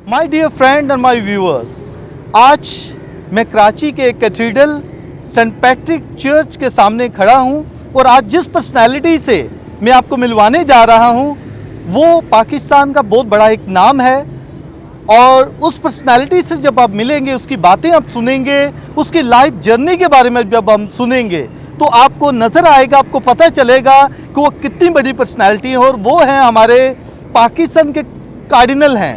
My dear friend and my viewers, आज मैं कराची के कैथीड्रल सेंट पैट्रिक चर्च के सामने खड़ा हूं और आज जिस पर्सनैलिटी से मैं आपको मिलवाने जा रहा हूं वो पाकिस्तान का बहुत बड़ा एक नाम है। और उस पर्सनैलिटी से जब आप मिलेंगे, उसकी बातें आप सुनेंगे, उसकी लाइफ जर्नी के बारे में जब हम सुनेंगे तो आपको नज़र आएगा, आपको पता चलेगा कि वो कितनी बड़ी पर्सनैलिटी है। और वो हैं हमारे पाकिस्तान के कार्डिनल हैं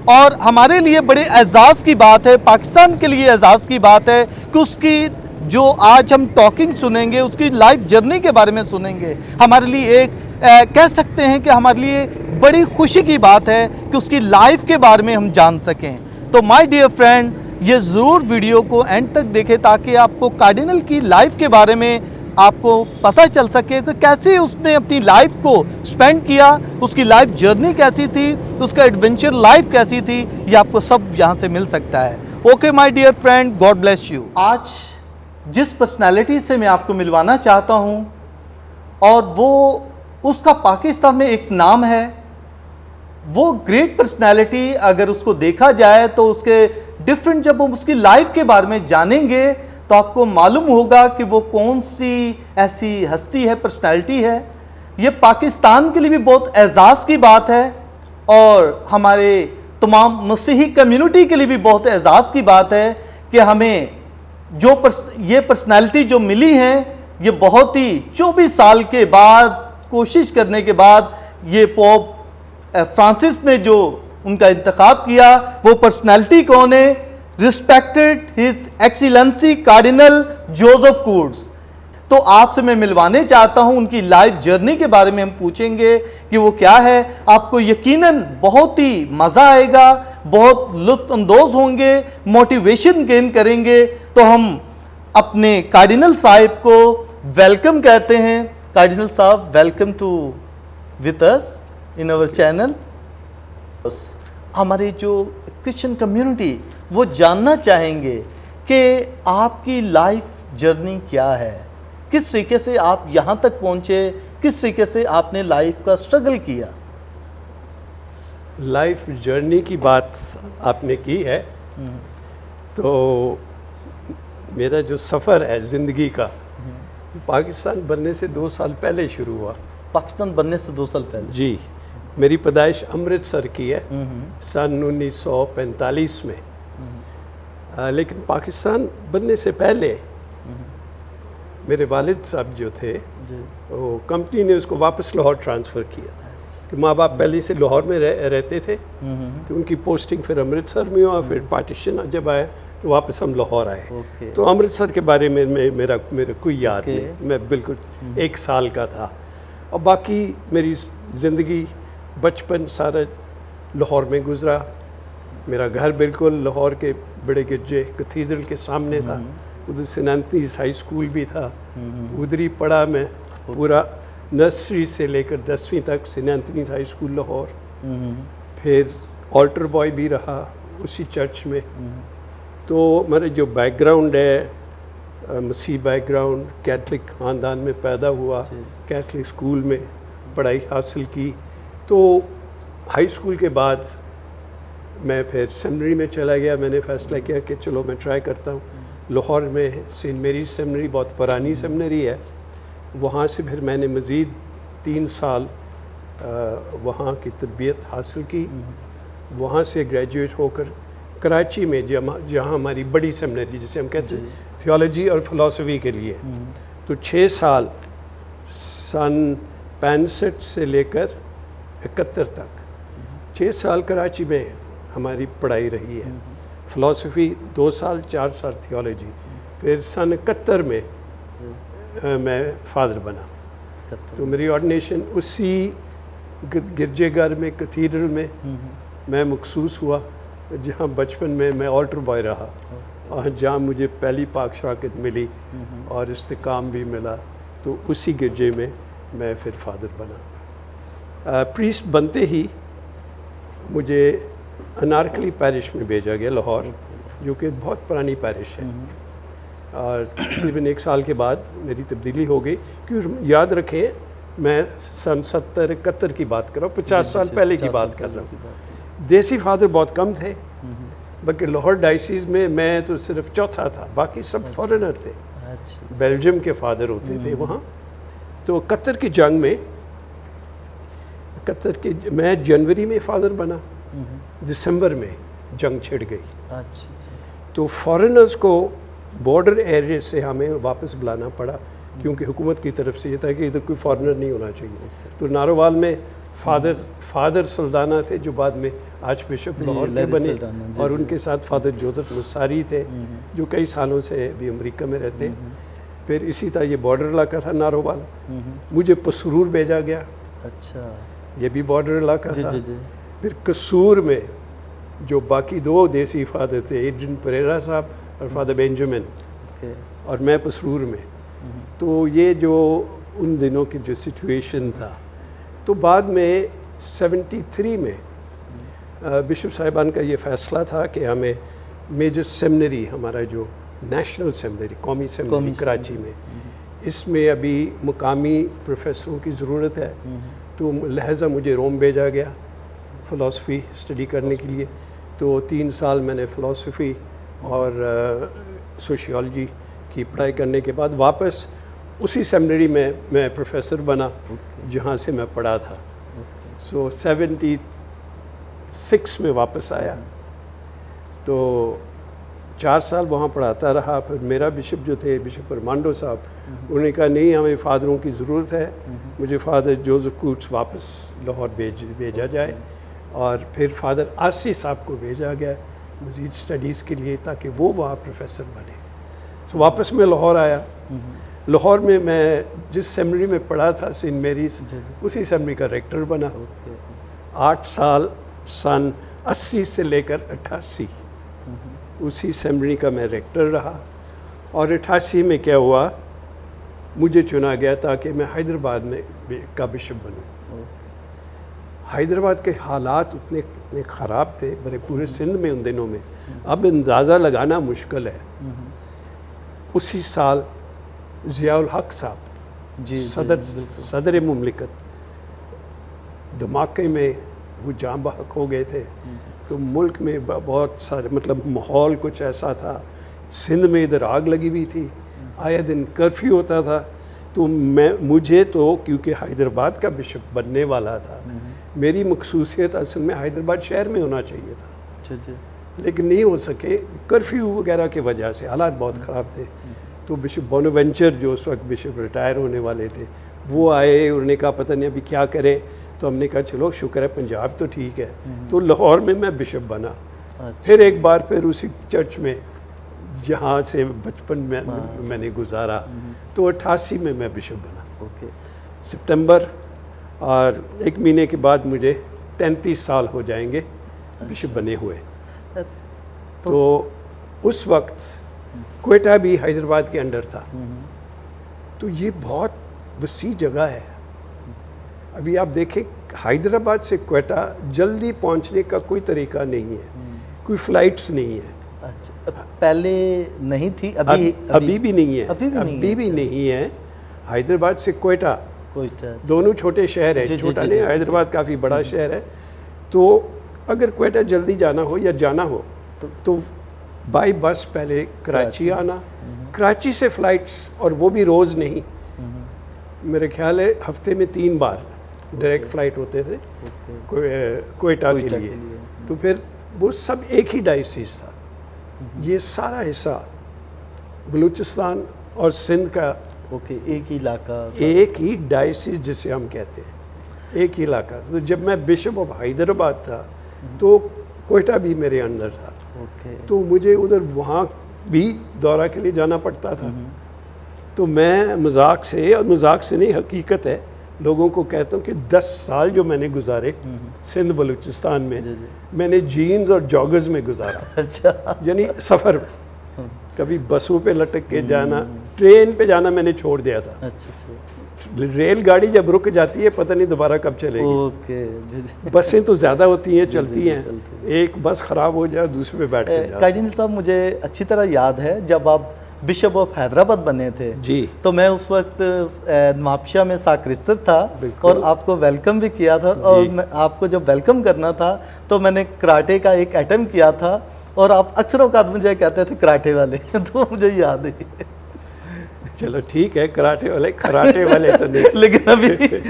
और हमारे लिए बड़े एजाज़ की बात है, पाकिस्तान के लिए एजाज़ की बात है कि उसकी जो आज हम टॉकिंग सुनेंगे, उसकी लाइफ जर्नी के बारे में सुनेंगे। हमारे लिए एक कह सकते हैं कि हमारे लिए बड़ी खुशी की बात है कि उसकी लाइफ के बारे में हम जान सकें। तो माय डियर फ्रेंड, ये ज़रूर वीडियो को एंड तक देखें ताकि आपको कार्डिनल की लाइफ के बारे में आपको पता चल सके कि कैसे उसने अपनी लाइफ को स्पेंड किया, उसकी लाइफ जर्नी कैसी थी, उसका एडवेंचर लाइफ कैसी थी, ये आपको सब यहाँ से मिल सकता है। Okay my dear friend, God bless you. आज जिस पर्सनालिटी से मैं आपको मिलवाना चाहता हूँ और वो उसका पाकिस्तान में एक नाम है, वो ग्रेट पर्सनालिटी अगर उसको देखा जाए तो उसके डिफरेंट, जब हम उसकी लाइफ के बारे में जानेंगे तो आपको मालूम होगा कि वो कौन सी ऐसी हस्ती है, पर्सनालिटी है। ये पाकिस्तान के लिए भी बहुत एजाज़ की बात है और हमारे तमाम मसीही कम्युनिटी के लिए भी बहुत एजाज़ की बात है कि हमें जो ये पर्सनालिटी जो मिली है, ये बहुत ही 24 साल के बाद कोशिश करने के बाद ये पोप फ्रांसिस ने जो उनका इंतखाब किया, वो पर्सनालिटी कौन है? Respected his excellency cardinal Joseph Coutts. तो आपसे मैं मिलवाने चाहता हूं, उनकी लाइफ जर्नी के बारे में हम पूछेंगे कि वो क्या है। आपको यकीनन बहुत ही मज़ा आएगा, बहुत लुत्फ अंदोज होंगे, मोटिवेशन गेन करेंगे। तो हम अपने कार्डिनल साहिब को वेलकम कहते हैं। कार्डिनल साहब, welcome to with us in our channel. हमारे जो क्रिश्चियन कम्युनिटी वो जानना चाहेंगे कि आपकी लाइफ जर्नी क्या है, किस तरीके से आप यहाँ तक पहुँचे, किस तरीके से आपने लाइफ का स्ट्रगल किया। लाइफ जर्नी की बात आपने की है, तो मेरा जो सफ़र है ज़िंदगी का, पाकिस्तान बनने से 2 साल पहले शुरू हुआ। पाकिस्तान बनने से 2 साल पहले? जी, मेरी पैदाइश अमृतसर की है सन 1945 में। लेकिन पाकिस्तान बनने से पहले मेरे वालिद साहब जो थे, वो कंपनी ने उसको वापस लाहौर ट्रांसफ़र किया कि माँ बाप पहले से लाहौर में रहते थे, तो उनकी पोस्टिंग फिर अमृतसर में हुआ। फिर पार्टीशन जब आया तो वापस हम लाहौर आए। तो अमृतसर के बारे में मेरा कोई याद नहीं, मैं बिल्कुल 1 साल का था। और बाकी मेरी ज़िंदगी, बचपन सारा लाहौर में गुज़रा। मेरा घर बिल्कुल लाहौर के बड़े गिरजे कैथीड्रल के सामने था। उधर सेंट एंथनीज हाई स्कूल भी था, उधर ही पढ़ा मैं पूरा, नर्सरी से लेकर 10वीं तक Saint Anthony's high school Lahore. फिर ऑल्टर बॉय भी रहा उसी चर्च में। तो मेरा जो बैकग्राउंड है, मसीह बैकग्राउंड, कैथलिक ख़ानदान में पैदा हुआ, कैथलिक स्कूल में पढ़ाई हासिल की। तो हाई स्कूल के बाद मैं फिर सेमिनरी में चला गया। मैंने फ़ैसला किया कि चलो मैं ट्राई करता हूँ। लाहौर में सेंट मेरीज सेमिनरी बहुत पुरानी सेमिनरी है, वहाँ से फिर मैंने मज़ीद 3 साल वहाँ की तरबियत हासिल की। वहाँ से ग्रेजुएट होकर कराची में जहाँ हमारी बड़ी सेमिनरी जिसे हम कहते हैं थियोलॉजी और फ़िलासफ़ी के लिए, तो 6 साल सन 65 से लेकर 71 तक 6 साल कराची में हमारी पढ़ाई रही है। फ़िलासफ़ी 2 साल, 4 साल थियोलॉजी। फिर सन 71 में मैं फ़ादर बना। तो मेरी ऑर्डिनेशन उसी गिरजेघर में, कैथीड्रल में मैं मखसूस हुआ, जहाँ बचपन में मैं ऑल्टर बॉय रहा और जहाँ मुझे पहली पाक शराकत मिली और इस्तिकाम भी मिला। तो उसी गिरजे में मैं फिर फ़ादर बना। प्रीस्ट बनते ही मुझे अनारकली पैरिश में भेजा गया, लाहौर, जो कि बहुत पुरानी पैरिश है। और तकरीबन 1 साल के बाद मेरी तब्दीली हो गई। क्योंकि याद रखें, मैं सन 70-71 की बात कर रहा हूँ, 50 साल पहले की बात कर रहा हूँ। देसी फादर बहुत कम थे, बल्कि लाहौर डायसिस में मैं तो सिर्फ चौथा था, बाकी सब फॉरेनर थे। अच्छा। बेल्जियम के फादर होते थे वहाँ। तो कतर की जंग में मैं जनवरी में फादर बना, दिसंबर में जंग छिड़ गई। अच्छा। तो फॉरेनर्स को बॉर्डर एरिया से हमें वापस बुलाना पड़ा, क्योंकि हुकूमत की तरफ से ये था कि इधर कोई फॉरेनर नहीं होना चाहिए। तो नारोवाल में फादर सल्दाना थे, जो बाद में आर्च बिशप लाहौर के बने, और उनके साथ फादर जोसेफ मुसारी थे, जो कई सालों से भी अमेरिका में रहते हैं। फिर इसी तरह ये बॉर्डर इलाका था नारोवाल, मुझे पसरूर भेजा गया। अच्छा, ये भी बॉर्डर इलाका था। जी। फिर कसूर में जो बाकी दो देसी फादर थे, एड्रियन परेरा साहब और फादर बेंजामिन, और मैं पसरूर में। तो ये जो उन दिनों की जो सिचुएशन था, तो बाद में 73 में बिशप साहिबान का ये फ़ैसला था कि हमें मेजर सेमिनरी, हमारा जो नेशनल सेमिनरी, कौमी सेमिनरी कराची में, इसमें अभी मुकामी प्रोफेसरों की ज़रूरत है। तो लिहाजा मुझे रोम भेजा गया फ़िलासफ़ी स्टडी करने के लिए। तो 3 साल मैंने फ़िलासफ़ी और सोशियोलॉजी की पढ़ाई करने के बाद वापस उसी सेमिनरी में मैं प्रोफेसर बना, जहाँ से मैं पढ़ा था। सो 76 में वापस आया, तो 4 साल वहाँ पढ़ाता रहा। फिर मेरा बिशप जो थे, बिशप अरमांडो साहब, उन्होंने कहा नहीं, हमें फ़ादरों की ज़रूरत है, मुझे फ़ादर जोसेफ कूट्स वापस लाहौर भेजा जाए। और फिर फ़ादर आसी साहब को भेजा गया मज़ीद स्टडीज़ के लिए, ताकि वो वहाँ प्रोफेसर बने। सो वापस मैं लाहौर आया। लाहौर में मैं जिस सेमिनरी में पढ़ा था, सेंट मेरीज, उसी सेमिनरी का रेक्टर बना। 8 साल सन 80 से लेकर 88 उसी सेमिनरी का मैं रेक्टर रहा। और 88 में क्या हुआ, मुझे चुना गया ताकि मैं हैदराबाद में का बिशप बनूं। हैदराबाद के हालात इतने ख़राब थे बड़े पूरे सिंध में उन दिनों में, अब अंदाज़ा लगाना मुश्किल है। उसी साल ज़ियाउल हक साहब सदर मुमलिकत धमाके में वो जाँ बहक हो गए थे। तो मुल्क में बहुत सारे, मतलब माहौल कुछ ऐसा था। सिंध में इधर आग लगी हुई थी, आए दिन कर्फ्यू होता था। तो मुझे तो क्योंकि हैदराबाद का बिशप बनने वाला था, मेरी मखसूसियत असल में हैदराबाद शहर में होना चाहिए था, लेकिन नहीं हो सके कर्फ्यू वगैरह की वजह से, हालात बहुत ख़राब थे। तो बिशप बोनावेंचर जो उस वक्त बिशप रिटायर होने वाले थे, वो आए, उन्होंने कहा पता नहीं अभी क्या करें। तो हमने कहा चलो शुक्र है पंजाब तो ठीक है। तो लाहौर में मैं बिशप बना। फिर एक बार फिर उसी चर्च में जहाँ से बचपन में मैंने गुजारा, तो 88 में मैं बिशप बना। सितंबर, और 1 महीने के बाद मुझे 33 साल हो जाएंगे बिशप बने हुए। तो उस वक्त क्वेटा भी हैदराबाद के अंडर था। तो ये बहुत वसी जगह है। अभी आप देखें, हैदराबाद से क्वेटा जल्दी पहुंचने का कोई तरीका नहीं है, कोई फ्लाइट्स नहीं है। अच्छा, पहले नहीं थी, अभी भी नहीं है, अभी भी नहीं है। हैदराबाद से क्वेटा दोनों छोटे शहर है, छोटा नहीं, हैदराबाद काफ़ी बड़ा शहर है। तो अगर क्वेटा जल्दी जाना हो या जाना हो तो बाई बस पहले कराची आना, कराची से फ़्लाइट्स, और वो भी रोज़ नहीं, मेरे ख्याल है हफ्ते में 3 बार डायरेक्ट फ़्लाइट होते थे क्वेटा के लिए। तो फिर वो सब एक ही डायसिस था। ये सारा हिस्सा बलूचिस्तान और सिंध का एक ही इलाका, एक ही डायसिस जिसे हम कहते हैं, एक ही इलाका। तो जब मैं बिशप ऑफ हैदराबाद था तो क्वेटा भी मेरे अंदर था। तो मुझे उधर वहाँ भी दौरा के लिए जाना पड़ता था। तो मैं मजाक से, और मजाक से नहीं हकीकत है, लोगों को कहता हूँ कि 10 साल जो मैंने गुजारे सिंध बलूचिस्तान में, मैंने जीन्स और जॉगर्स में गुजारा। अच्छा, यानी सफ़र में कभी बसों पे लटक के जाना, ट्रेन पे जाना मैंने छोड़ दिया था। अच्छा। रेलगाड़ी जब रुक जाती है पता नहीं दोबारा कब चलेगी। बसें तो ज़्यादा होती हैं, चलती हैं, एक बस ख़राब हो जाए दूसरे पे बैठ के जा। कायदीन साहब, मुझे अच्छी तरह याद है जब आप बिशप ऑफ हैदराबाद बने थे जी। तो मैं उस वक्त नवाबशाह में साक्रिस्तर था बिल्कुल। और आपको वेलकम भी किया था। और आपको जब वेलकम करना था तो मैंने कराटे का एक अटेम्प्ट किया था और आप अक्सर औकात मुझे कहते थे कराटे वाले तो मुझे याद है। चलो ठीक है, कराटे वाले तो नहीं लेकिन अभी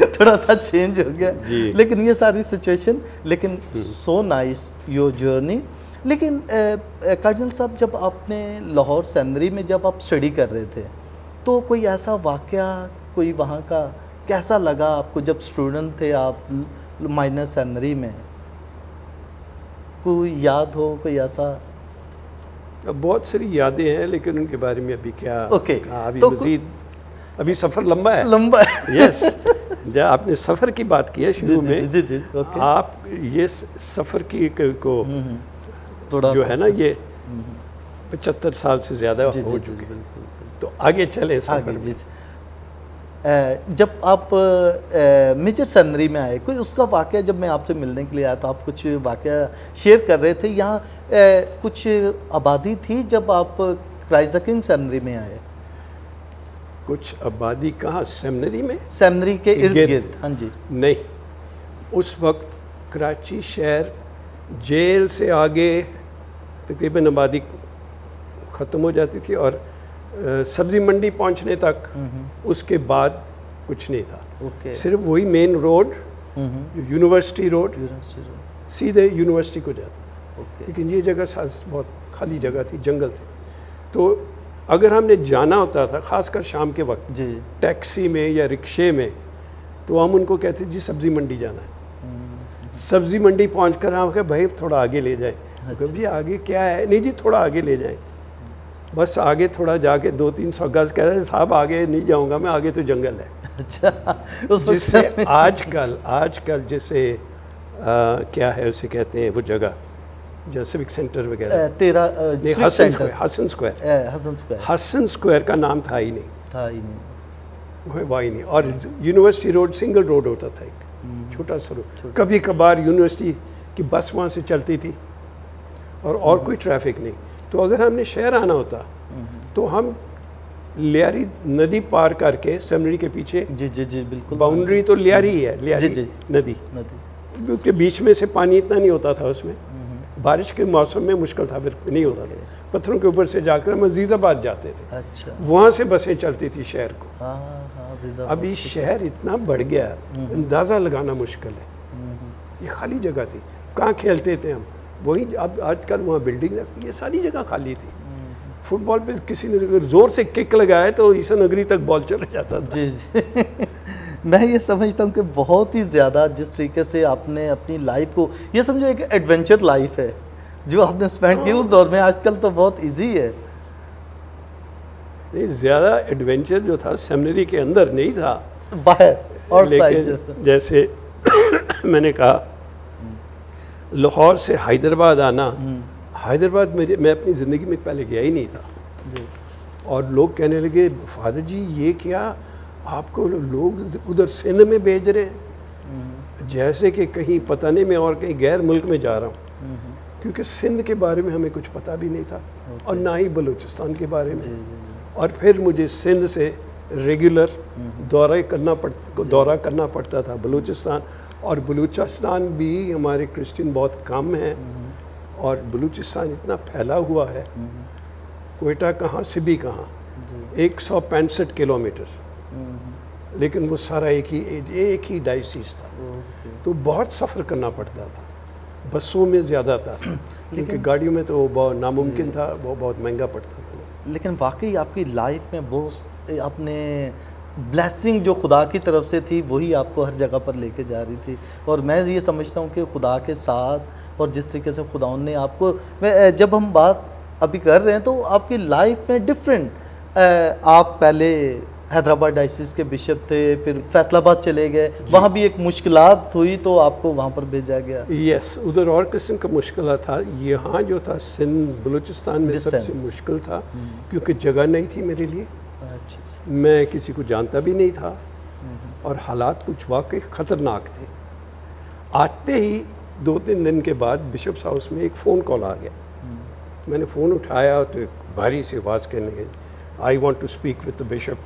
थोड़ा सा चेंज हो गया जी। लेकिन ये सारी सिचुएशन, लेकिन सो नाइस योर जर्नी। लेकिन कार्डिनल साहब, जब आपने लाहौर सेमिनरी में जब आप स्टडी कर रहे थे तो कोई ऐसा वाकया, कोई वहाँ का कैसा लगा आपको जब स्टूडेंट थे आप माइनर सेमिनरी में, कोई याद हो, कोई ऐसा? अब बहुत सारी यादें हैं लेकिन उनके बारे में अभी क्या ओके, अभी तो मजीद अभी सफ़र लंबा है। लंबा है। यस, जब आपने सफ़र की बात की है शुरू में, जी जी, ओके। आप ये सफ़र की को थोड़ा जो है ना, ये 75 साल से ज़्यादा हो चुके हैं, तो आगे चले सफ़र में। जी। जब आप मेजर सेमिनरी में आए, कोई उसका वाकया, जब मैं आपसे मिलने के लिए आया तो आप कुछ वाकया शेयर कर रहे थे। यहाँ कुछ आबादी थी जब आप क्राइस्ट द किंग सेमिनरी में आए? कुछ आबादी कहाँ, सेमिनरी में? सेमिनरी के इर्द गिर्द? हाँ जी। नहीं, उस वक्त कराची शहर जेल से आगे तकरीबन आबादी ख़त्म हो जाती थी और सब्ज़ी मंडी पहुंचने तक उसके बाद कुछ नहीं था। ओके। सिर्फ वही मेन रोड, यूनिवर्सिटी रोड, सीधे यूनिवर्सिटी को जाता। ओके। लेकिन ये जगह बहुत खाली जगह थी, जंगल थे। तो अगर हमने जाना होता था, ख़ासकर शाम के वक्त जी, टैक्सी में या रिक्शे में, तो हम उनको कहते जी सब्ज़ी मंडी जाना है। सब्ज़ी मंडी पहुँच कर हम कहे भाई थोड़ा आगे ले जाएं। अच्छा। जी आगे क्या है? नहीं जी थोड़ा आगे ले जाएं। बस आगे थोड़ा जाके 200-300 गज कह रहे साहब आगे नहीं जाऊंगा मैं, आगे तो जंगल है। अच्छा। उस जिससे आजकल जैसे क्या है उसे कहते हैं वो जगह, जैसे सिविक सेंटर वगैरह, हसन स्क्वायर का नाम था ही नहीं। और यूनिवर्सिटी रोड सिंगल रोड होता था, एक छोटा सा रोड। कभी कभार यूनिवर्सिटी की बस वहाँ से चलती थी और कोई ट्रैफिक नहीं। तो अगर हमने शहर आना होता तो हम लियारी नदी पार करके सेमिनरी के पीछे, जी जी जी बिल्कुल, बाउंड्री तो लियारी ही है, लियारी जी, नदी के बीच में से पानी इतना नहीं होता था उसमें, बारिश के मौसम में मुश्किल था, फिर नहीं होता था। पत्थरों के ऊपर से जाकर हम अजीज़ाबाद जाते थे। अच्छा। वहाँ से बसें चलती थी शहर को। हाँ, अभी शहर इतना बढ़ गया, अंदाज़ा लगाना मुश्किल है। ये खाली जगह थी, कहाँ खेलते थे हम, वही अब आजकल वहाँ बिल्डिंग, ये सारी जगह खाली थी। फुटबॉल पे किसी ने अगर जोर से किक लगाए तो ईसा नगरी तक बॉल चला जाता था। जी जी। मैं ये समझता हूँ कि बहुत ही ज़्यादा जिस तरीके से आपने अपनी लाइफ को, ये समझो एक एडवेंचर लाइफ है जो आपने स्पेंड की उस दौर में। आजकल तो बहुत इजी है। नहीं, ज़्यादा एडवेंचर जो था सेमिनरी के अंदर नहीं था, बाहर और साइड। जैसे मैंने कहा लाहौर से हैदराबाद आना, हैदराबाद मैं अपनी ज़िंदगी में पहले गया ही नहीं था। और लोग कहने लगे फादर जी ये क्या, आपको लोग उधर सिंध में भेज रहे हैं, जैसे कि कहीं पता नहीं मैं और कहीं गैर मुल्क में जा रहा हूँ। क्योंकि सिंध के बारे में हमें कुछ पता भी नहीं था और ना ही बलूचिस्तान के बारे में। और फिर मुझे सिंध से रेगुलर दौरा करना पड़ता था बलूचिस्तान। और बलूचिस्तान भी हमारे क्रिश्चियन बहुत कम हैं और बलूचिस्तान इतना फैला हुआ है, कोयटा कहाँ सिबी कहाँ, 165 किलोमीटर, लेकिन वो सारा एक ही डायसिस था। तो बहुत सफ़र करना पड़ता था, बसों में ज़्यादा था, क्योंकि गाड़ियों में तो बहुत नामुमकिन था, वो बहुत महंगा पड़ता था। लेकिन वाकई आपकी लाइफ में बहुत आपने ब्लेसिंग जो खुदा की तरफ से थी वही आपको हर जगह पर लेके जा रही थी। और मैं ये समझता हूँ कि खुदा के साथ और जिस तरीके से खुदा ने आपको, जब हम बात अभी कर रहे हैं तो आपकी लाइफ में डिफरेंट, आप पहले हैदराबाद डायसिस के बिशप थे, फिर फैसलाबाद चले गए, वहाँ भी एक मुश्किलात हुई तो आपको वहाँ पर भेजा गया। यस, उधर और किस्म का मुश्किल था। यहाँ जो था सिंध बलूचिस्तान में सबसे मुश्किल था, क्योंकि जगह नहीं थी मेरे लिए। मैं किसी को जानता भी नहीं था और हालात कुछ वाकई ख़तरनाक थे। आते ही 2-3 दिन के बाद बिशप्स हाउस में एक फ़ोन कॉल आ गया। मैंने फ़ोन उठाया तो एक भारी सी आवाज़ कहने लगी, I want to speak with the bishop.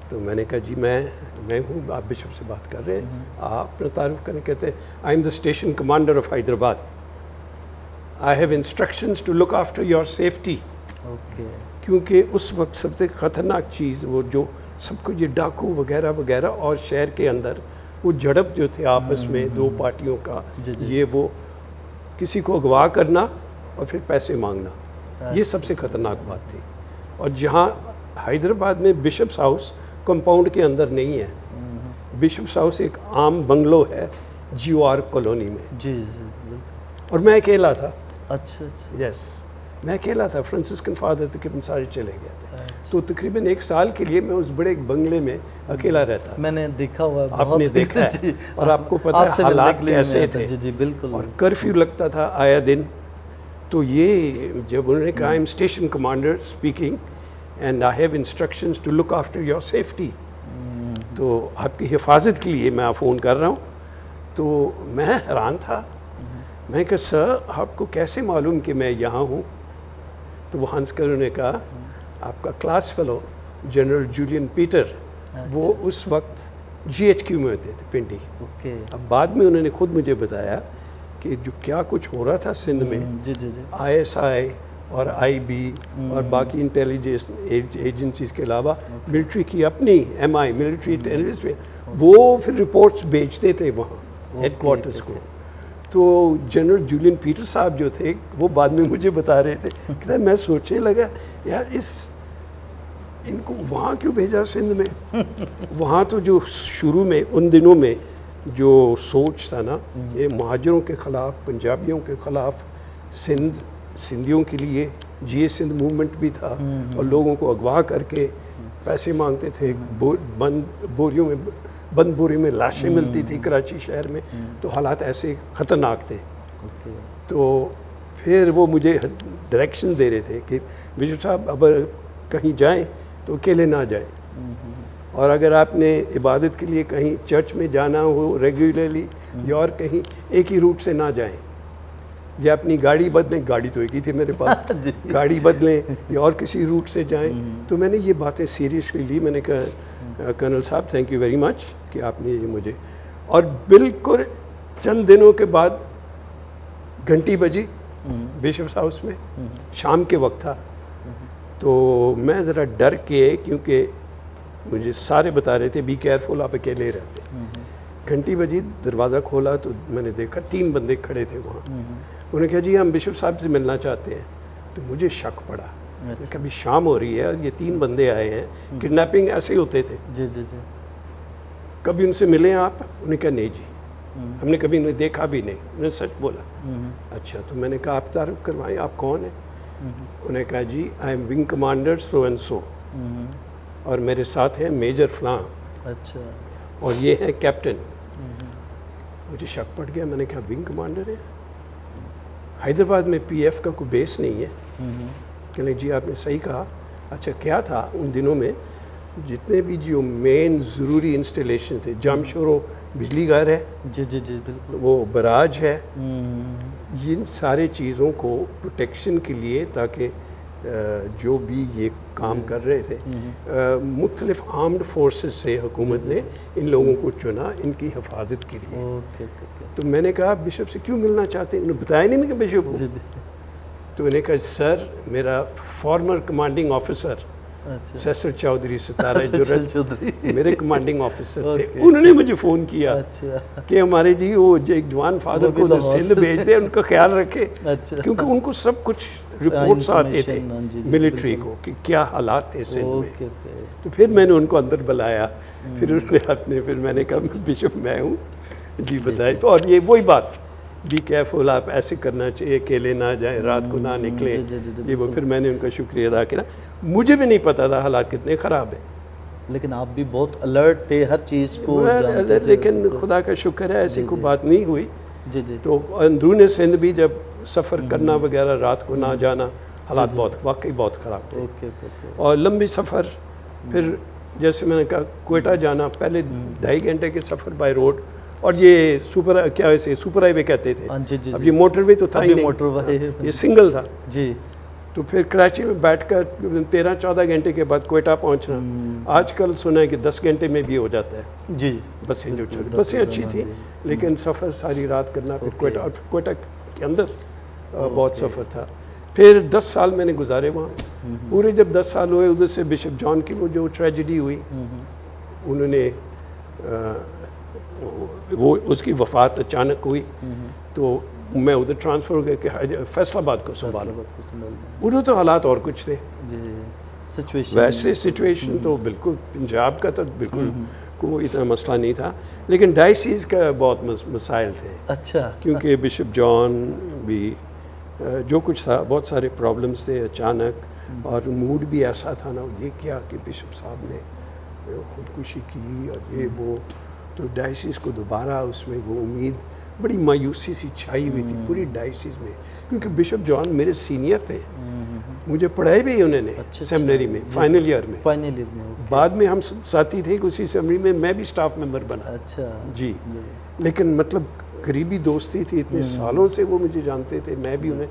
तो मैंने कहा जी मैं हूँ, आप बिशप से बात कर रहे हैं, आप अपना तारुफ करें। कहते हैं I am the station commander of Hyderabad, I have instructions to look after your safety. Okay. क्योंकि उस वक्त सबसे ख़तरनाक चीज़ वो जो सबको ये डाकू वगैरह वगैरह, और शहर के अंदर वो झड़प जो थे आपस में दो पार्टियों का, ये वो किसी को अगवा करना और फिर पैसे मांगना, ये सबसे ख़तरनाक बात थी। और जहाँ हैदराबाद में बिशप्स हाउस कंपाउंड के अंदर नहीं है, बिशप्स हाउस एक आम बंगलो है GOR कॉलोनी में। जी जी बिल्कुल। और मैं अकेला था। अच्छा अच्छा। यस, मैं अकेला था, फ्रांसिस्कन फादर तकरीबन सारे चले गए थे। तो तकरीबन 1 साल के लिए मैं उस बड़े बंगले में अकेला रहता। मैंने देखा हुआ है, आपने देखा है और आपको पता है हालात कैसे थे। जी जी बिल्कुल। और कर्फ्यू लगता था आया दिन। तो ये जब उन्होंने कहा I am station commander speaking and I have instructions to look after your safety, तो आपकी हिफाजत के लिए मैं फ़ोन कर रहा हूँ। तो मैं हैरान था। मैं कहा सर आपको कैसे मालूम कि मैं यहाँ हूँ? तो वो हंसकर उन्होंने कहा आपका class fellow general Julian Peter, वो उस वक्त GHQ में होते थे पिंडी। ओके। अब बाद में उन्होंने खुद मुझे बताया कि जो क्या कुछ हो रहा था सिंध में, जी जी जी। ISI और IB और बाकी इंटेलिजेंस एजेंसीज के अलावा मिलिट्री की अपनी MI मिलिट्री इंटेलिजेंस में, वो फिर रिपोर्ट्स भेजते थे वहाँ हेडक्वार्टर्स को। तो जनरल जूलियन पीटर साहब जो थे वो बाद में मुझे बता रहे थे, कहते मैं सोचने लगा यार इनको वहाँ क्यों भेजा सिंध में। वहाँ तो जो शुरू में उन दिनों में जो सोच था ना, ये महाजरों के ख़िलाफ़, पंजाबियों के ख़िलाफ़, सिंधियों के लिए GA सिंध मूवमेंट भी था, और लोगों को अगवा करके पैसे मांगते थे। बंद बोरी में लाशें मिलती थी कराची शहर में। तो हालात ऐसे ख़तरनाक थे। तो फिर वो मुझे डायरेक्शन दे रहे थे कि बिशप साहब अगर कहीं जाएं तो अकेले ना जाएं, और अगर आपने इबादत के लिए कहीं चर्च में जाना हो रेगुलरली या और कहीं, एक ही रूट से ना जाएं, या अपनी गाड़ी बदलें, गाड़ी तो एक ही थी मेरे पास गाड़ी बदलें या और किसी रूट से जाएं। तो मैंने ये बातें सीरियसली ली। मैंने कहा कर्नल साहब थैंक यू वेरी मच कि आपने ये मुझे, और बिल्कुल चंद दिनों के बाद घंटी बजी बिशप्स हाउस में, शाम के वक्त था। तो मैं ज़रा डर के, क्योंकि मुझे सारे बता रहे थे बी केयरफुल, आप अकेले रहते। घंटी बजी, दरवाज़ा खोला तो मैंने देखा 3 बंदे खड़े थे वहाँ। उन्होंने कहा जी हम बिशप साहब से मिलना चाहते हैं। तो मुझे शक पड़ा। कभी शाम हो रही है और ये 3 बंदे आए हैं, किडनैपिंग ऐसे होते थे। जी जी जी। कभी कभी उनसे मिले आप? उन्होंने कहा नहीं जी, हमने कभी उन्हें देखा भी नहीं। उन्होंने सच बोला। अच्छा, तो मैंने कहा आप तारुफ करवाएं, आप कौन हैं? उन्होंने कहा जी I am wing commander so and so, और मेरे साथ हैं मेजर फलां। अच्छा। और ये है कैप्टन। मुझे शक पड़ गया। मैंने कहा विंग कमांडर है, हैदराबाद में PF का कोई बेस नहीं है। कहने जी आपने सही कहा। अच्छा, क्या था उन दिनों में जितने भी जो मेन ज़रूरी इंस्टॉलेशन थे, जामशोरो बिजली घर है, जी जी जी बिल्कुल, वो बराज है, इन सारे चीज़ों को प्रोटेक्शन के लिए, ताकि जो भी ये काम कर रहे थे, मुख्तलिफ आर्म्ड फोर्सेस से हुकूमत ने इन लोगों को चुना इनकी हिफाजत के लिए। तो मैंने कहा बिशप से क्यों मिलना चाहते हैं? उन्होंने बताया नहीं मैं कि बिशप हूँ। तो उन्होंने कहा सर मेरा फॉर्मर कमांडिंग ऑफिसर सेसर चौधरी सितारा चौधरी मेरे कमांडिंग ऑफिसर थे। उन्होंने मुझे फ़ोन किया कि हमारे जी वो एक जवान फादर को उधर सिंध भेज दे, उनका ख्याल रखे। क्योंकि उनको सब कुछ रिपोर्ट्स आते थे मिलिट्री को कि क्या हालात थे सिंध में। तो फिर मैंने उनको अंदर बुलाया। फिर उन्होंने फिर मैंने कहा बिशप मैं हूँ जी, बताए। तो और ये वही बात, बी केयरफुल, आप ऐसे करना चाहिए, अकेले ना जाएं, रात को ना निकले। ये वो फिर मैंने उनका शुक्रिया अदा किया। मुझे भी नहीं पता था हालात कितने ख़राब हैं, लेकिन आप भी बहुत अलर्ट थे हर चीज़ को जानते थे। लेकिन खुदा का शुक्र है ऐसी कोई बात नहीं हुई। जी जी। तो अंदरून सिंध भी जब सफ़र करना वगैरह, रात को ना जाना, हालात बहुत वाकई बहुत ख़राब थे। और लंबी सफ़र, फिर जैसे मैंने कहा कोयटा जाना, पहले 2.5 घंटे के सफ़र बाय रोड, और ये सुपर हाईवे कहते थे। अब ये मोटरवे तो था ही नहीं, मोटरवे ये सिंगल था जी। तो फिर कराची में बैठकर 13-14 घंटे के बाद कोयटा पहुंचना, आजकल सुना है कि 10 घंटे में भी हो जाता है जी। बसें जो चलती, बसें अच्छी थी लेकिन सफ़र सारी रात करना, फिर कोयटा, और कोयटा के अंदर बहुत सफ़र था। फिर 10 साल मैंने गुजारे वहाँ। पूरे जब 10 साल हुए, उधर से बिशप जॉन की वो जो ट्रेजेडी हुई, उन्होंने वो उसकी वफ़ात अचानक हुई, तो मैं उधर ट्रांसफ़र हो गया कि फैसलाबाद को संभाला। उधर तो हालात और कुछ थे जी, सिचुएशन वैसे सिचुएशन तो बिल्कुल पंजाब का तो बिल्कुल कोई इतना मसला नहीं था, लेकिन डायसिस का बहुत मसाइल थे। अच्छा। क्योंकि बिशप जॉन भी जो कुछ था, बहुत सारे प्रॉब्लम्स थे अचानक, और मूड भी ऐसा था ना, ये क्या कि बिशप साहब ने खुदकुशी की और ये वो, तो डायसिस को दोबारा उसमें वो उम्मीद, बड़ी मायूसी सी छाई हुई थी पूरी डायसिस में, क्योंकि बिशप जॉन मेरे सीनियर थे, मुझे पढ़ाई भी उन्होंने सेमिनरी में, फाइनल ईयर में। बाद में हम साथी थे उसी सेमिनरी में, मैं भी स्टाफ मेंबर बना। अच्छा जी। लेकिन मतलब करीबी दोस्ती थी, इतने सालों से वो मुझे जानते थे, मैं भी उन्हें,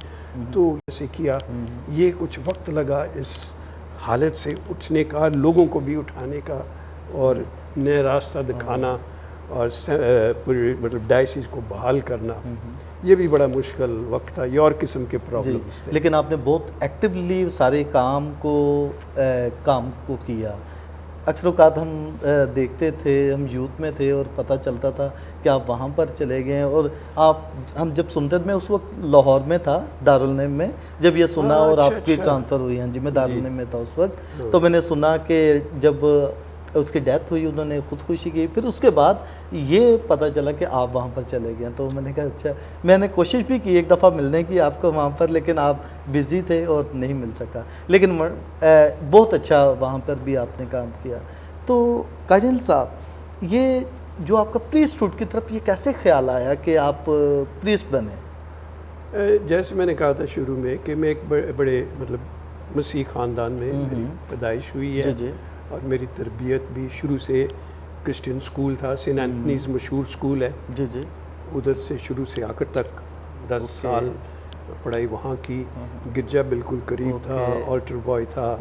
तो ऐसे किया। ये कुछ वक्त लगा इस हालत से उठने का, लोगों को भी उठाने का और नया रास्ता दिखाना, और पूरी मतलब डायसिस को बहाल करना, ये भी बड़ा मुश्किल वक्त था। ये और किस्म के प्रॉब्लम्स थे। लेकिन आपने बहुत एक्टिवली सारे काम को किया। अक्सर औक़ात हम देखते थे, हम यूथ में थे और पता चलता था कि आप वहाँ पर चले गए, और हम जब सुनते थे, मैं उस वक्त लाहौर में था, दारुल उलूम में, जब ये सुना और आपकी ट्रांसफ़र हुई। हाँ जी, मैं दारुल उलूम में था उस वक्त। तो मैंने सुना कि जब उसकी डेथ हुई, उन्होंने खुदकुशी की, फिर उसके बाद ये पता चला कि आप वहाँ पर चले गए। तो मैंने कहा अच्छा, मैंने कोशिश भी की एक दफ़ा मिलने की आपको वहाँ पर, लेकिन आप बिज़ी थे और नहीं मिल सका। लेकिन बहुत अच्छा वहाँ पर भी आपने काम किया। तो कार्डिनल साहब, ये जो आपका प्रीस्टहुड की तरफ ये कैसे ख्याल आया कि आप प्रीस्ट बने? जैसे मैंने कहा था शुरू में कि मैं एक बड़े मतलब मसीह ख़ानदान में मेरी पैदाइश हुई है। जी। और मेरी तरबियत भी शुरू से क्रिश्चियन स्कूल था, सेंट एंथनीज़ मशहूर स्कूल है। जी। उधर से शुरू से आखिर तक 10 साल पढ़ाई वहाँ की। गिरजा बिल्कुल करीब था, ऑल्टर बॉय था,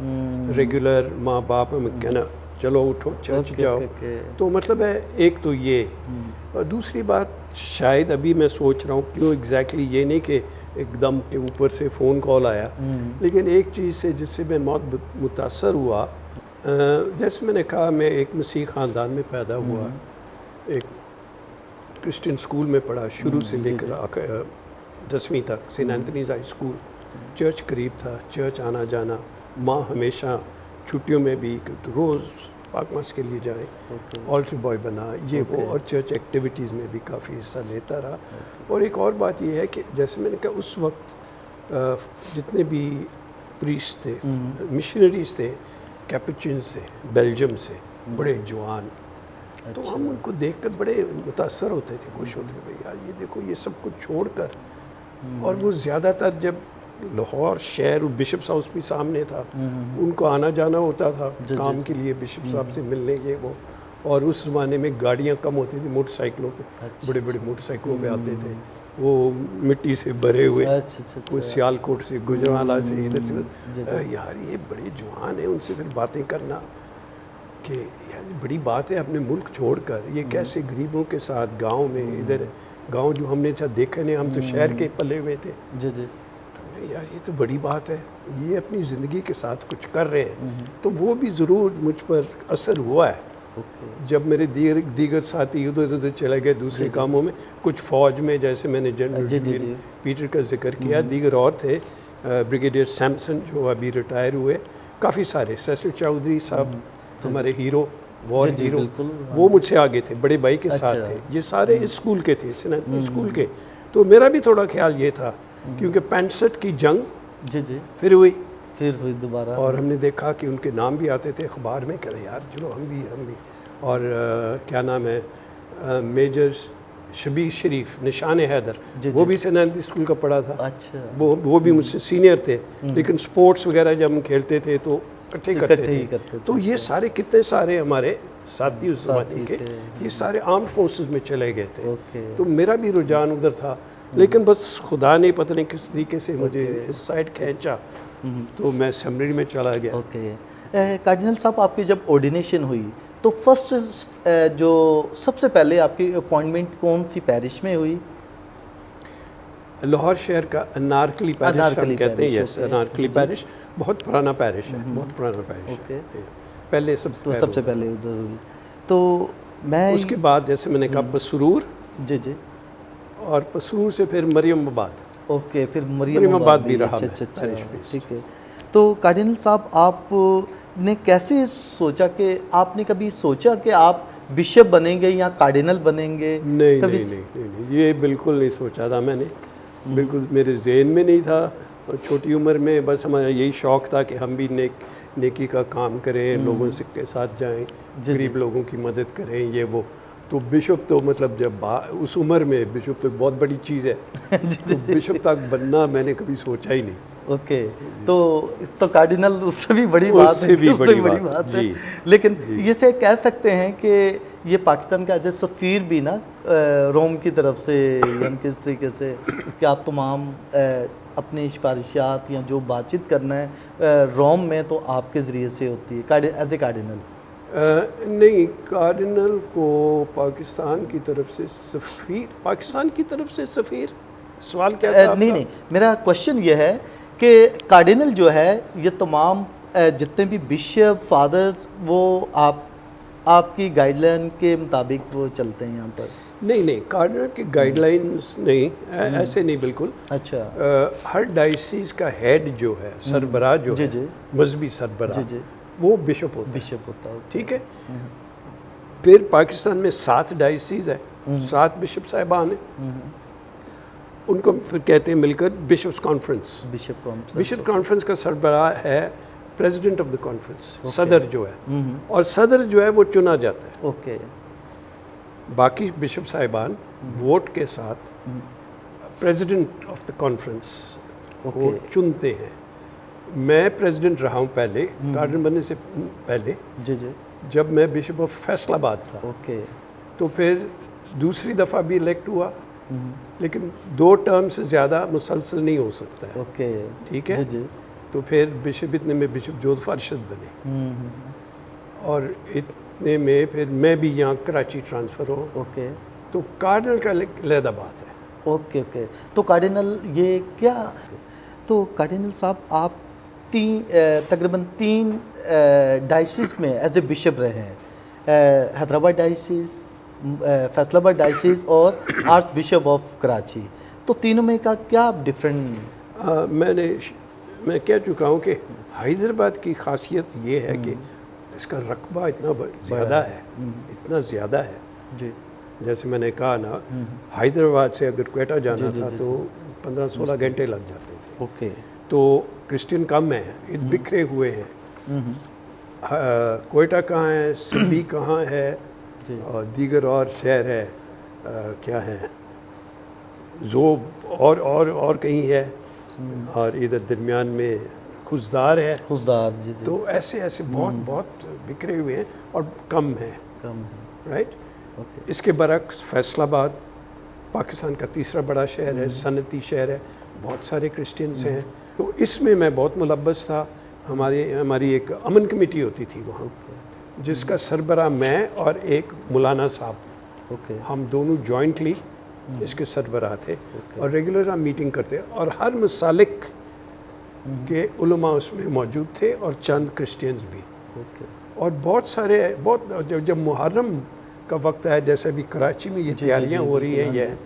रेगुलर। माँ बाप हमें कहना चलो उठो चर्च जाओ। तो मतलब है, एक तो ये, और दूसरी बात शायद अभी मैं सोच रहा हूँ क्यों एग्जैक्टली, ये नहीं कि एकदम के ऊपर से फ़ोन कॉल आया, लेकिन एक चीज़ से जिससे मैं बहुत मुतासर हुआ, जैसे मैंने कहा, मैं एक मसीह ख़ानदान में पैदा हुआ, एक क्रिश्चियन स्कूल में पढ़ा शुरू से लेकर 10वीं तक, सेंट एंथनीज़ हाई स्कूल। चर्च करीब था, चर्च आना जाना। माँ हमेशा छुट्टियों में भी रोज़ पाकमास के लिए जाए, ऑल्टर बॉय बना, ये वो, और चर्च एक्टिविटीज़ में भी काफ़ी हिस्सा लेता रहा। और एक और बात ये है कि जैसे मैंने कहा, उस वक्त जितने भी प्रीस्ट थे, मिशनरीज थे, कैपुचिन्स थे बेल्जियम से, बड़े जवान। तो हम उनको देखकर बड़े मुतासर होते थे, खुश होते थे, भाई यार ये देखो, ये सब कुछ छोड़कर। और वो ज़्यादातर जब लाहौर शहर, बिशप हाउस भी सामने था, उनको आना जाना होता था काम के लिए, बिशप साहब से मिलने, ये वो। और उस ज़माने में गाड़ियाँ कम होती थी, मोटरसाइकिलों पे, बड़े बड़े मोटरसाइकिलों पे आते थे, वो मिट्टी से भरे हुए, कोई सियालकोट से, गुजरावाला से, इधर से। यार ये बड़े जवान हैं, उनसे फिर बातें करना कि यार बड़ी बात है अपने मुल्क छोड़कर, ये कैसे गरीबों के साथ गांव में, इधर गांव जो हमने देखा नहीं, हम तो शहर के पले हुए थे। जी। तो यार ये तो बड़ी बात है, ये अपनी ज़िंदगी के साथ कुछ कर रहे हैं। तो वो भी ज़रूर मुझ पर असर हुआ है। जब मेरे दीगर साथी उधर उधर चले गए दूसरे कामों में, कुछ फ़ौज में, जैसे मैंने जनरल पीटर का जिक्र किया, दीगर और थे, ब्रिगेडियर सैमसन जो अभी रिटायर हुए, काफ़ी सारे, सैसल चौधरी साहब हमारे हीरो, वॉर हीरो, वो मुझसे आगे थे, बड़े भाई के साथ थे। ये सारे इस स्कूल के थे, स्कूल के। तो मेरा भी थोड़ा ख्याल ये था, क्योंकि 65 की जंग फिर हुई दोबारा, और हमने देखा कि उनके नाम भी आते थे अखबार में, कहते यार चलो हम भी। और क्या नाम है, मेजर शबीर शरीफ, निशान हैदर, वो भी सेंट एंथनीज़ स्कूल का पढ़ा था। अच्छा। वो भी मुझसे सीनियर थे, लेकिन स्पोर्ट्स वगैरह जब हम खेलते थे तो इकट्ठे करते थे। तो ये सारे कितने सारे हमारे साथी उस ज़माने के, ये सारे आर्म्ड फोर्सेस में चले गए थे। तो मेरा भी रुझान उधर था, लेकिन बस खुदा ने पता नहीं किस तरीके से मुझे इस साइड खींचा, तो मैं सेमिनरी में चला गया। ओके कार्डिनल साहब, आपकी जब ऑर्डिनेशन हुई तो फर्स्ट जो सबसे पहले आपकी अपॉइंटमेंट कौन सी पैरिश में हुई? लाहौर शहर का अनारकली पैरिश हम कहते हैं। Yes, okay. Anarkali ji. Parish बहुत पुराना पैरिश है, बहुत पुराना पैरिश ओके। है। पहले तो सबसे पहले उधर हुई। तो मैं उसके बाद जैसे मैंने कहा पसरूर, जी जी, और पसरूर से फिर मरियमाबाद। ओके, फिर मरियमाबाद भी रहा अच्छा मैं, अच्छा अच्छा, पैरिश बेस्ड। ठीक है। तो कार्डिनल साहब, आपने कैसे सोचा कि आपने कभी सोचा कि आप बिशप बनेंगे या कार्डिनल बनेंगे? नहीं कभी नहीं नहीं नहीं नहीं, ये बिल्कुल नहीं सोचा था मैंने, बिल्कुल मेरे जहन में नहीं था। और छोटी उम्र में बस हमारा यही शौक़ था कि हम भी नेकी का काम करें, लोगों से के साथ जाएं, गरीब लोगों की मदद करें, ये वो। तो बिशप तो मतलब जब उस उम्र में बिशप तो बहुत बड़ी चीज़ है। तो बिशप तक बनना मैंने कभी सोचा ही नहीं। ओके, तो कार्डिनल उससे भी बड़ी बात है, उससे भी बड़ी बात है। जी। लेकिन ये से कह सकते हैं कि ये पाकिस्तान का एज सफ़ीर भी ना रोम की तरफ से, यानी किस तरीके से कि आप तमाम अपनी सिफारिशात या जो बातचीत करना है रोम में तो आपके ज़रिए से होती है एज ए कार्डिनल? नहीं, कार्डिनल को पाकिस्तान की तरफ से सफ़ीर, पाकिस्तान की तरफ से सफ़ीर, सवाल क्या था? नहीं, मेरा क्वेश्चन ये है कि कार्डिनल जो है ये तमाम जितने भी बिशप फादर्स वो आपकी गाइडलाइन के मुताबिक वो चलते हैं यहाँ पर? नहीं, कार्डिनल की गाइडलाइंस नहीं, ऐसे नहीं बिल्कुल। अच्छा। हर डायसिस का हेड जो है, सरबराह जो जी, है, जी। मजहबी सरबराह, जी। वो बिशप होता है। बिशप होता है, ठीक है। फिर पाकिस्तान में 7 डायसिस है, 7 बिशप साहिबान हैं, उनको फिर कहते हैं मिलकर बिशप्स कॉन्फ्रेंस। बिशप कॉन्फ्रेंस का सरबराह है प्रेसिडेंट ऑफ द कॉन्फ्रेंस, सदर जो है, और सदर जो है वो चुना जाता है। ओके। बाकी बिशप साहिबान वोट के साथ प्रेसिडेंट ऑफ द कॉन्फ्रेंस को चुनते हैं। मैं प्रेसिडेंट रहा हूँ पहले, कार्डिनल बनने से पहले। जी, जब मैं बिशप ऑफ फैसलाबाद था। ओके। तो फिर दूसरी दफ़ा भी इलेक्ट हुआ, लेकिन 2 टर्म से ज़्यादा मुसलसल नहीं हो सकता है। ओके, ठीक है। जी। तो फिर बिशप इतने में बिशप जोध फारशद बने, और इतने में फिर मैं भी यहाँ कराची ट्रांसफ़र हो। ओके। तो कार्डिनल का अलहदा बात है। ओके। तो कार्डिनल ये क्या, तो कार्डिनल साहब आप तकरीबन 3 डायसिस में एज ए बिशप रहे हैं, हैदराबाद डायसिस, फैसलाबाद डायसिस और आर्च बिशप ऑफ कराची। तो तीनों में का क्या डिफरेंट? मैं कह चुका हूँ कि हैदराबाद की खासियत ये है कि इसका रकबा इतना ज़्यादा है, इतना ज़्यादा है जी। जैसे मैंने कहा ना, हैदराबाद से अगर क्वेटा जाना था तो 15-16 घंटे लग जाते थे। ओके। तो क्रिश्चियन कम है, इन बिखरे हुए हैं। क्वेटा कहाँ है, सिंधी कहाँ है, और दीगर और शहर है, क्या है, जोब और कहीं है, और इधर दरमियान में खुजदार है। खुजदार, जी। तो ऐसे बहुत बिखरे हुए हैं और कम है। राइट। इसके बरक्स फैसलाबाद पाकिस्तान का तीसरा बड़ा शहर है, सनती शहर है, बहुत सारे क्रिश्चियंस हैं। तो इसमें मैं बहुत मुलब्बस था। हमारी एक अमन कमेटी होती थी वहाँ, जिसका सरबराह मैं और एक मौलाना साहब, हम दोनों जॉइंटली इसके सरबराह थे। और रेगुलर हम मीटिंग करते, और हर मसालिक के उलमा उसमें मौजूद थे, और चंद क्रिश्चियंस भी। और बहुत सारे जब मुहर्रम का वक्त है, जैसे अभी कराची में ये तैयारियाँ हो रही हैं, ये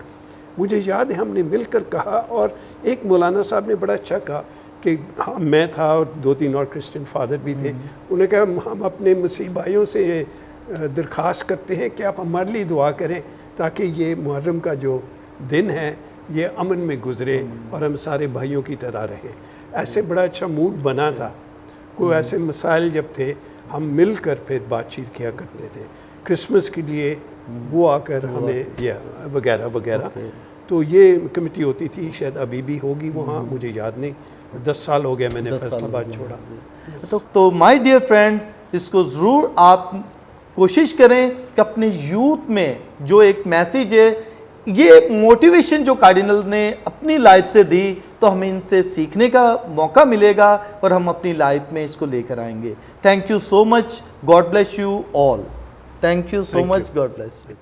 मुझे याद है हमने मिलकर कहा, और एक मौलाना साहब ने बड़ा अच्छा कहा कि हाँ, मैं था और 2-3 और क्रिश्चियन फादर भी थे। उन्होंने कहा हम अपने मसीह भाइयों से दरख्वास्त करते हैं कि आप हमारे लिए दुआ करें, ताकि ये मुहर्रम का जो दिन है ये अमन में गुजरे और हम सारे भाइयों की तरह रहें। ऐसे बड़ा अच्छा मूड बना था। कोई ऐसे मसाइल जब थे, हम मिलकर फिर बातचीत किया करते थे। क्रिसमस के लिए वो आकर हमें या वगैरह। तो ये कमेटी होती थी, शायद अभी भी होगी वहाँ, मुझे याद नहीं। 10 साल हो गया मैंने फैसलाबाद छोड़ा। तो माय डियर फ्रेंड्स, इसको ज़रूर आप कोशिश करें कि अपने यूथ में जो एक मैसेज है ये मोटिवेशन जो कार्डिनल ने अपनी लाइफ से दी, तो हमें इनसे सीखने का मौका मिलेगा और हम अपनी लाइफ में इसको लेकर आएंगे। Thank you so much, God bless you all. Thank you so Thank you. Much, God bless you.